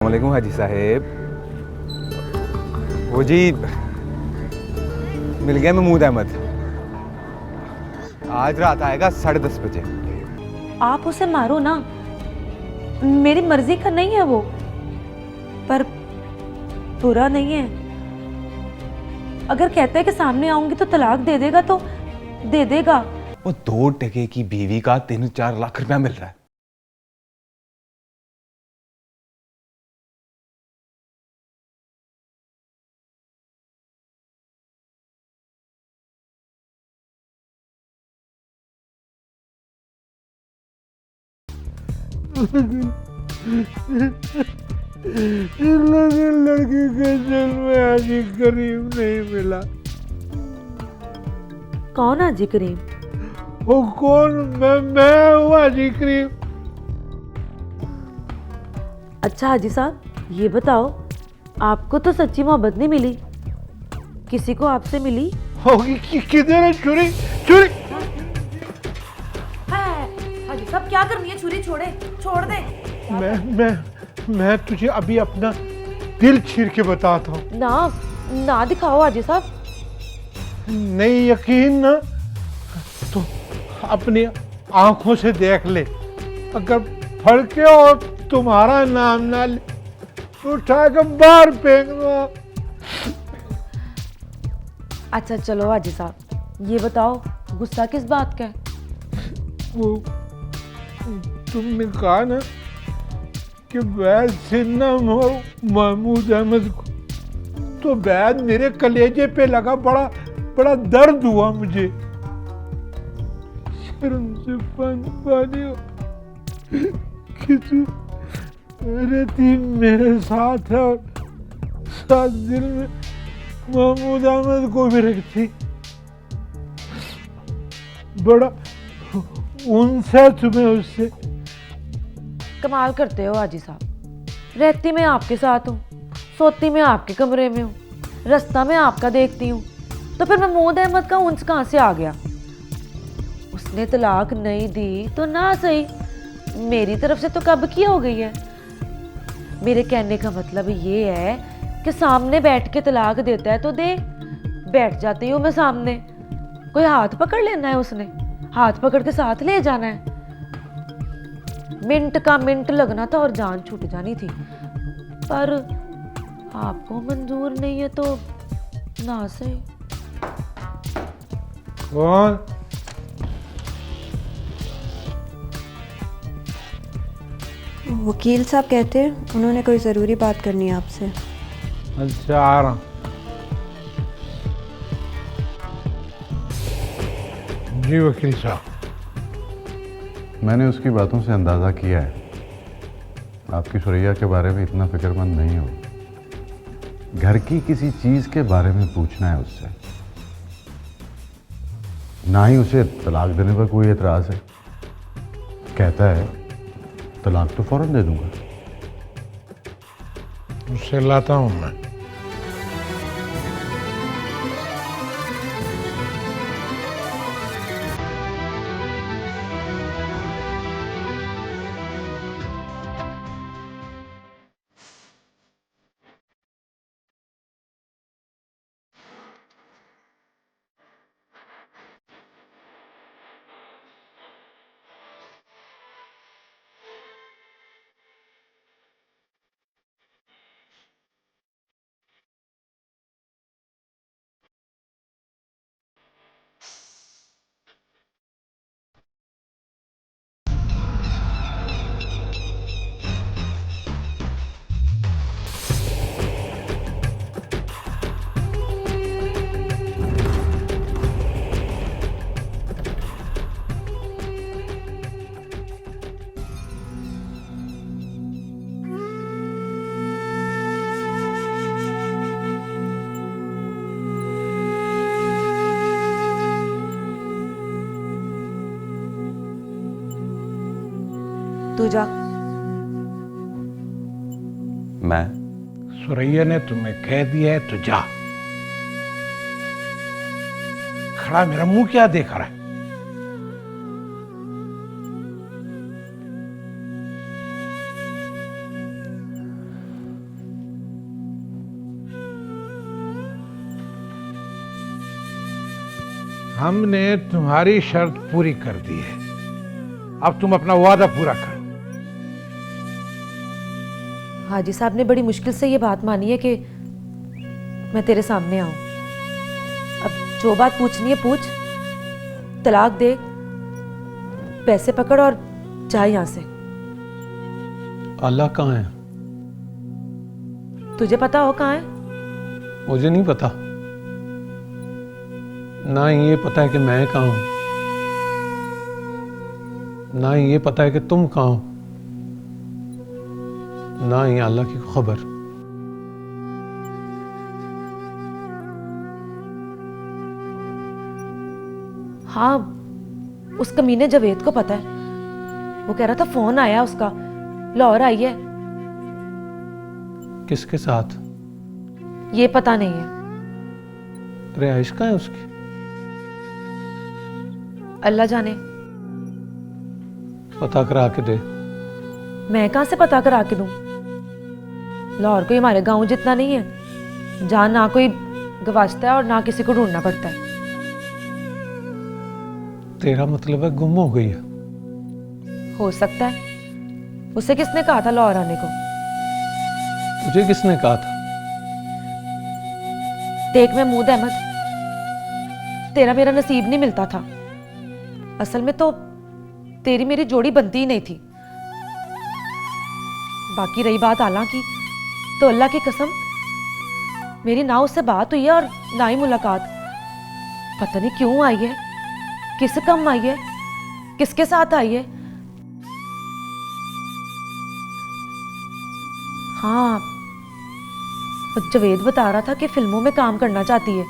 अस्सलामुअलैकुम हाजी साहेब। वो जी मिल गया महमूद अहमद, आज रात आएगा 10:30 बजे। आप उसे मारो ना, मेरी मर्जी का नहीं है वो, पर बुरा नहीं है। अगर कहता है कि सामने आऊंगी तो तलाक दे देगा तो दे देगा। वो 2 टके की बीवी का 3-4 लाख रुपया मिल रहा है। लड़की के दिल में हाजी करीम नहीं मिला। कौन हाजी करीम? वो कौन? मैं हूँ हाजी करीम। अच्छा हाजी साहब, ये बताओ, आपको तो सच्ची मोहब्बत नहीं मिली, किसी को आपसे मिली? होगी किधर है छुरी? छुरी हाजी साहब क्या करनी है? छुरी छोड़े, छोड़ दे। मैं तुझे अभी अपना दिल चीर के बताता हूँ। ना दिखाओ हाजी साहब। नहीं यकीन ना तो अपनी आंखों से देख ले। अगर फड़के और तुम्हारा नाम ना ले तो उठा के बाहर फेंक दो। अच्छा चलो हाजी साहब, ये बताओ गुस्सा किस बात का है? वो तुमने कहा ना कि वैद सिन्हा महमूद अहमद को, तो वैद मेरे कलेजे पे लगा। बड़ा दर्द हुआ मुझे। शर्म से पानी कि तू रहती मेरे साथ है और साथ दिल में महमूद अहमद को भी रखती। बड़ा उनसे तुम्हें उससे। कमाल करते हो हाजी साहब, रहती मैं आपके साथ हूँ, सोती मैं आपके कमरे में हूँ, रास्ता मैं आपका देखती हूँ, तो फिर महमूद अहमद का उन्स कहाँ से आ गया? उसने तलाक नहीं दी तो ना सही, मेरी तरफ से तो कब की हो गई है। मेरे कहने का मतलब ये है कि सामने बैठ के तलाक देता है तो दे। बैठ जाती हूँ मैं सामने, कोई हाथ पकड़ लेना है उसने? हाथ पकड़ के साथ ले जाना है? मिनट का मिनट लगना था और जान छूट जानी थी, पर आपको मंजूर नहीं है तो ना सही। कौन? वकील साहब कहते हैं उन्होंने कोई ज़रूरी बात करनी है आपसे। अच्छा आ रहा। जी वकील साहब। मैंने उसकी बातों से अंदाज़ा किया है आपकी सुरैया के बारे में इतना फिक्रमंद नहीं हो। घर की किसी चीज़ के बारे में पूछना है उससे, ना ही उसे तलाक देने पर कोई एतराज़ है। कहता है तलाक तो फौरन दे दूंगा। उससे लाता हूँ मैं। तू जा। मैं? सुरैया ने तुम्हें कह दिया है तो जा। खड़ा मेरा मुंह क्या देख रहा है? हमने तुम्हारी शर्त पूरी कर दी है, अब तुम अपना वादा पूरा करो। हाजी साहब ने बड़ी मुश्किल से ये बात मानी है कि मैं तेरे सामने आऊं। अब जो बात पूछनी है पूछ, तलाक दे, पैसे पकड़ और जा यहां से। अल्लाह कहाँ है? तुझे पता हो कहाँ है? मुझे नहीं पता, ना ही ये पता है कि मैं कहाँ हूं, ना ही ये पता है कि तुम कहाँ हो, ना ही अल्लाह की खबर। हाँ, उस कमीने जवेद को पता है। वो कह रहा था फोन आया उसका, लाहौर आई है। किसके साथ? ये पता नहीं है। रिहाइश कहाँ है उसकी? अल्लाह जाने। पता करा के दे। मैं कहां से पता करा के दूं? लाहौर कोई हमारे गांव जितना नहीं है, जहां ना कोई गवाचता है और ना किसी को ढूंढना पड़ता है। तेरा मतलब है गुम हो गई है? हो सकता है। उसे किसने कहा था लाहौर आने को? तुझे किसने कहा था? देख महमूद अहमद, तेरा मेरा नसीब नहीं मिलता था। असल में तो तेरी मेरी जोड़ी बनती ही नहीं थी। बाकी रही बात आला की, तो अल्लाह की कसम मेरी ना उससे बात हुई है और ना ही मुलाकात। पता नहीं क्यों आई है, किस कम आई है, किसके साथ आई है। हाँ, जवेद बता रहा था कि फिल्मों में काम करना चाहती है।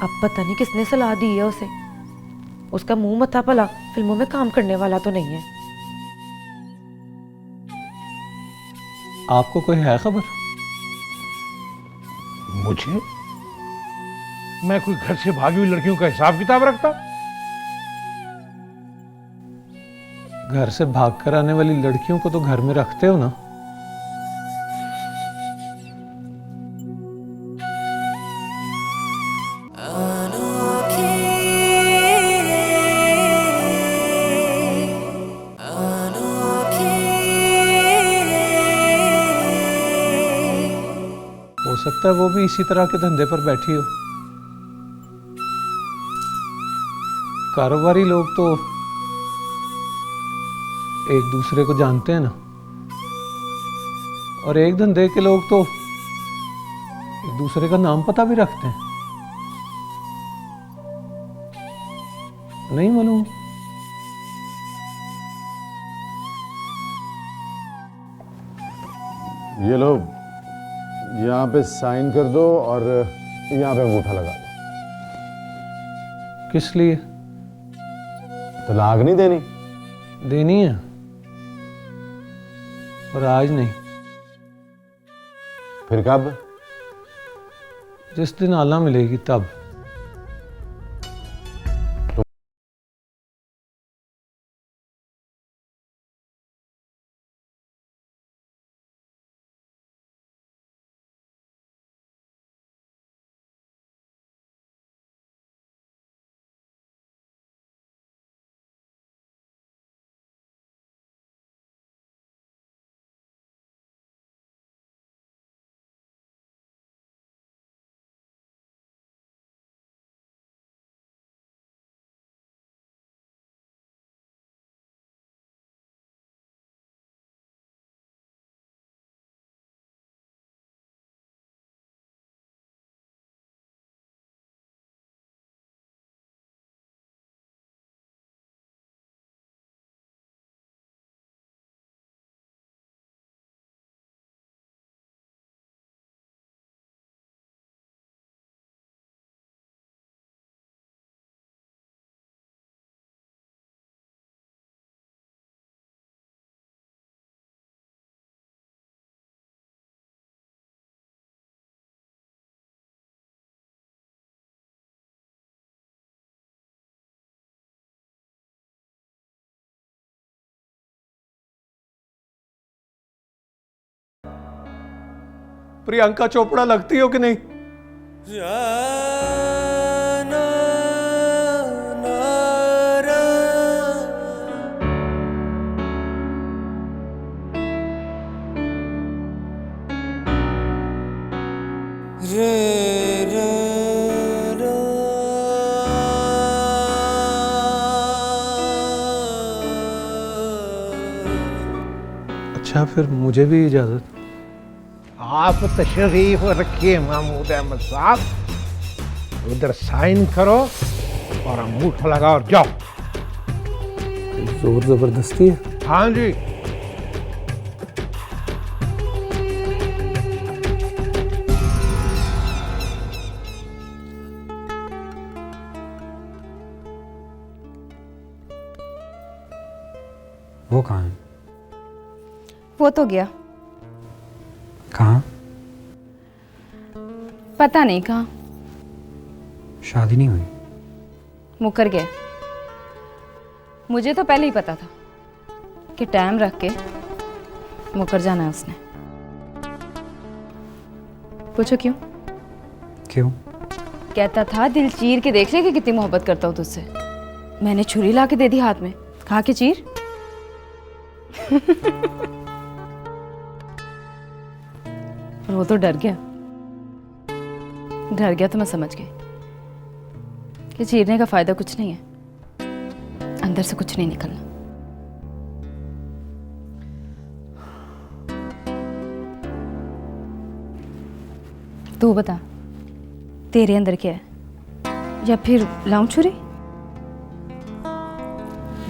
अब पता नहीं किसने सलाह दी है उसे। उसका मुंह मथा भला फिल्मों में काम करने वाला तो नहीं है। आपको कोई है खबर? मुझे? मैं कोई घर से भागी हुई लड़कियों का हिसाब किताब रखता? घर से भाग कर आने वाली लड़कियों को तो घर में रखते हो ना? हो सकता है वो भी इसी तरह के धंधे पर बैठी हो। कारोबारी लोग तो एक दूसरे को जानते हैं ना, और एक धंधे के लोग तो एक दूसरे का नाम पता भी रखते हैं। नहीं मालूम? ये लो, यहाँ पे साइन कर दो और यहाँ पे अंगूठा लगा दो। किस लिए? तलाक नहीं देनी? देनी है, और आज नहीं। फिर कब? जिस दिन आला मिलेगी तब। प्रियंका चोपड़ा लगती हो कि नहीं? अच्छा फिर मुझे भी इजाज़त। आप तशरीफ रखिए महमूद अहमद साहब, उधर साइन करो और अंगूठा लगाओ और जाओ। जोर ज़बरदस्ती है। हाँ जी। वो कहाँ है? वो तो गया, कहाँ? पता नहीं कहाँ। शादी नहीं हुई? मुकर गया। मुझे तो पहले ही पता था कि टाइम रख के मुकर जाना है उसने। पूछो क्यों? क्यों? कहता था दिल चीर के देख ले कि कितनी मोहब्बत करता हूँ तुझसे। मैंने छुरी ला के दे दी हाथ में, कहा कि चीर। पर वो तो डर गया। डर गया तो मैं समझ गई कि चीरने का फायदा कुछ नहीं है, अंदर से कुछ नहीं निकलना। तू बता, तेरे अंदर क्या है? या फिर लाऊं छुरी?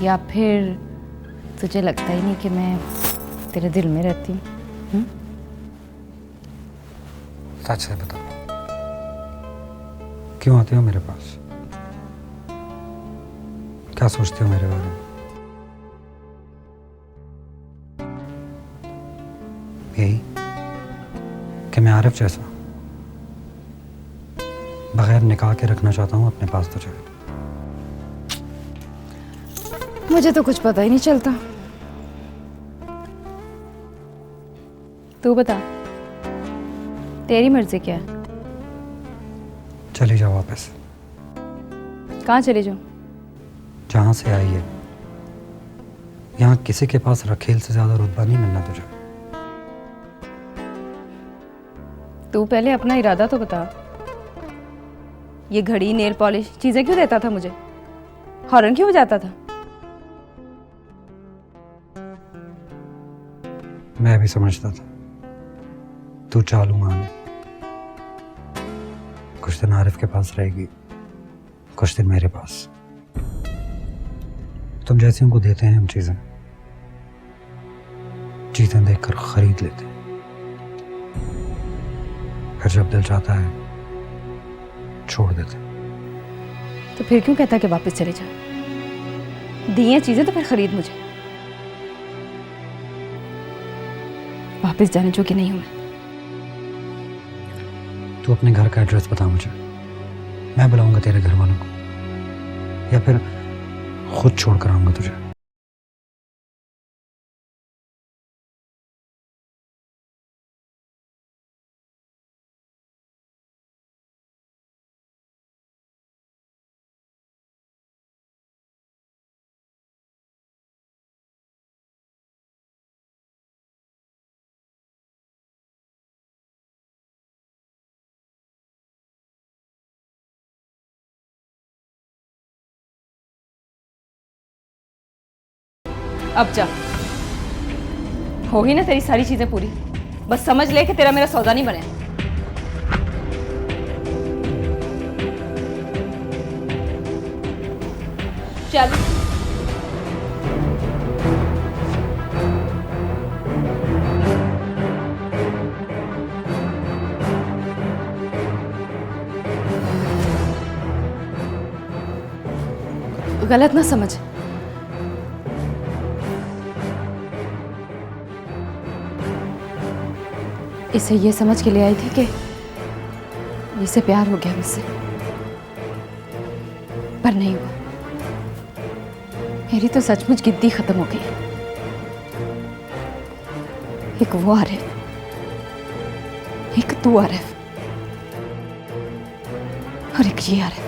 या फिर तुझे लगता ही नहीं कि मैं तेरे दिल में रहती हूँ? सच से बता, क्यों आते हो मेरे पास? क्या सोचते हो मेरे बारे में? यही कि मैं आरिफ जैसा बगैर निकाह के रखना चाहता हूँ अपने पास तुझे। मुझे तो कुछ पता ही नहीं चलता। तू बता, तेरी मर्जी क्या है? चली जाओ वापस, कहाँ चले जाऊँ? जहाँ से आई है। यहाँ किसी के पास रखेल से ज्यादा रुतबा नहीं मिलना तुझे। तू पहले अपना इरादा तो बता। ये घड़ी, नेल पॉलिश चीजें क्यों देता था मुझे? हॉर्न क्यों बजाता था? मैं भी समझता था तू चालू मान है। कुछ दिन आरिफ के पास रहेगी, कुछ दिन मेरे पास। तुम जैसे उनको देते हैं हम चीजें, चीजें देखकर खरीद लेते हैं। फिर जब दिल चाहता है छोड़ देते हैं। तो फिर क्यों कहता कि वापस चले जा? दी हैं चीजें तो फिर खरीद मुझे। वापस जाने जो कि नहीं हूं मैं। तू अपने घर का एड्रेस बता मुझे, मैं बुलाऊंगा तेरे घर वालों को, या फिर खुद छोड़ कर आऊंगा तुझे। अब जा, हो ही ना तेरी सारी चीजें पूरी। बस समझ ले कि तेरा मेरा सौदा नहीं बने। चल। गलत ना समझ। इसे ये समझ के ले आई थी कि इसे प्यार हो गया मुझसे, पर नहीं हुआ। मेरी तो सचमुच गिद्दी खत्म हो गई। एक वो आरिफ, एक तू आरिफ, और एक ये आरिफ।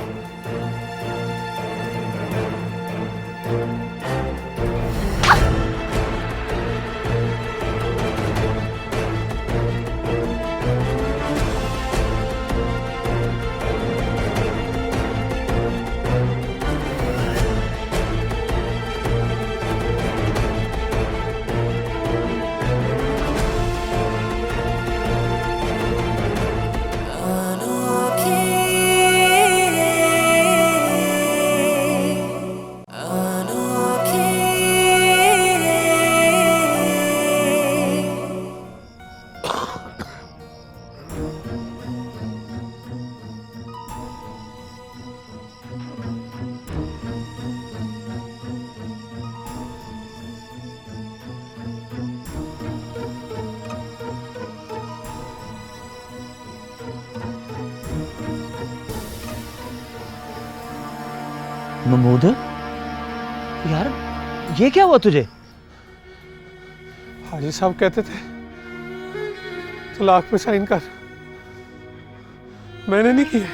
महमूद, यार ये क्या हुआ तुझे? हाजी साहब कहते थे तलाक पे साइन कर, मैंने नहीं किया।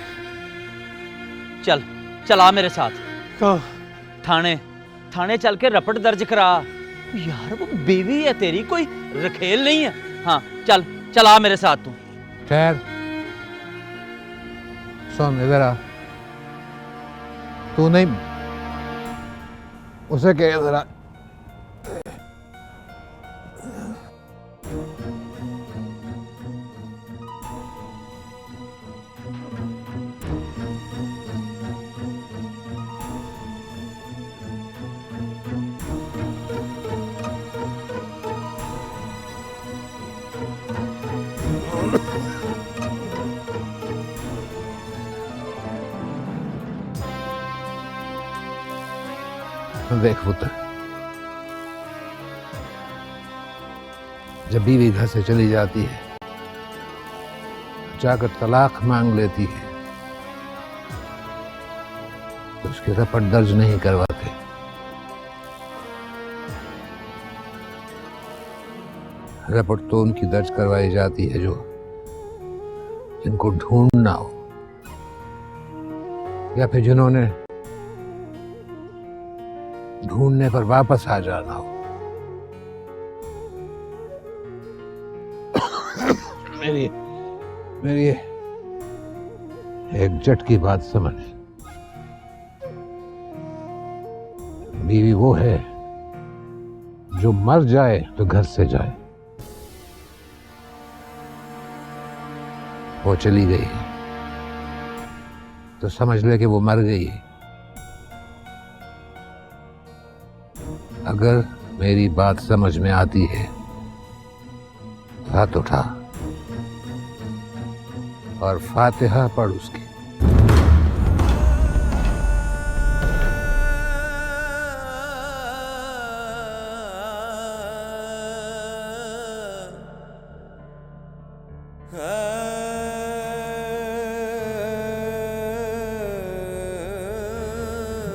चल चला मेरे साथ कहाँ? थाने। थाने चल के रपट दर्ज करा। यार वो बीवी है तेरी, कोई रखेल नहीं है। हाँ चल चला मेरे साथ तू। ठहर, सुन इधर आ। तू नहीं, उसे कह जरा। देख पुत्र, जब बीवी घर से चली जाती है, जाकर तलाक मांग लेती है, तो उसके रपट दर्ज नहीं करवाते। रपट तो उनकी दर्ज करवाई जाती है जो जिनको ढूंढना हो, या फिर जिन्होंने ढूंढने पर वापस आ जाना हो। मेरी मेरी एक झट की बात समझ, बीवी वो है जो मर जाए तो घर से जाए। वो चली गई तो समझ ले कि वो मर गई। अगर मेरी बात समझ में आती है, हाथ उठा और फातिहा पढ़ उसकी।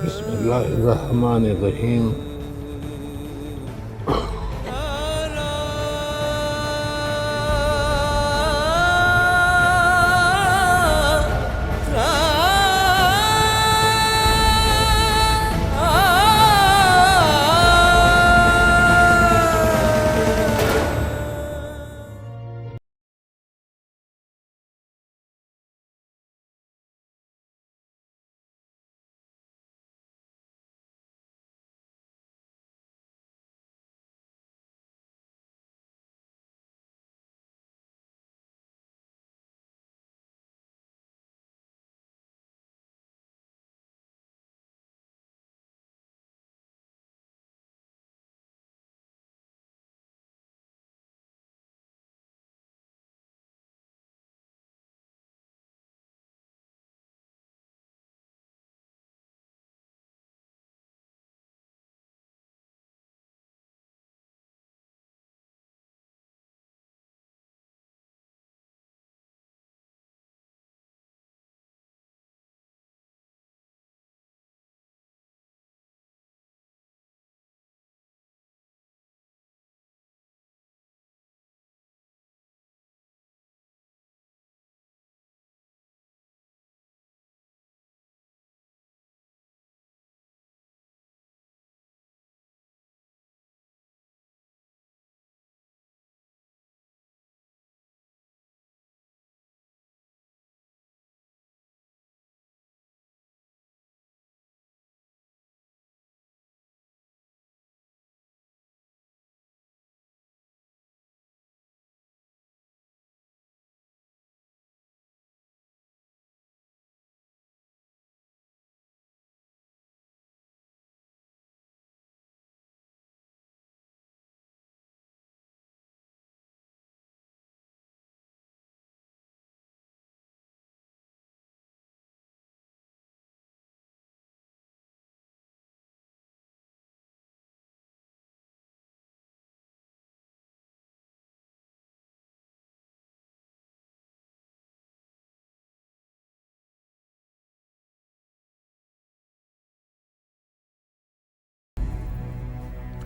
बिस्मिल्लाहिर्रहमानिर्रहीम।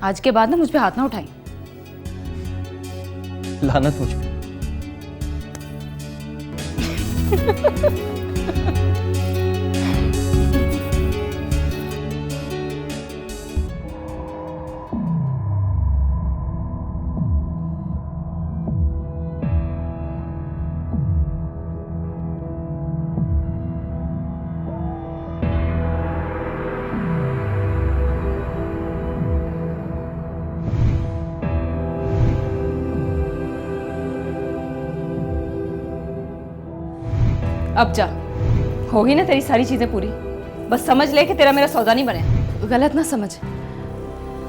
आज के बाद ना मुझ पे हाथ ना उठाई। लानत मुझ पे। अब जा, होगी ना तेरी सारी चीजें पूरी। बस समझ ले कि तेरा मेरा सौदा नहीं बने। गलत ना समझ,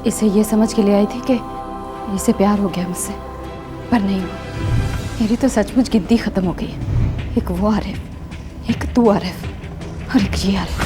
इसे ये समझ के ले आई थी कि इसे प्यार हो गया मुझसे, पर नहीं हुआ। मेरी तो सचमुच गिनती खत्म हो गई है। एक वो आरिफ, एक तू आरिफ और एक ये आरिफ।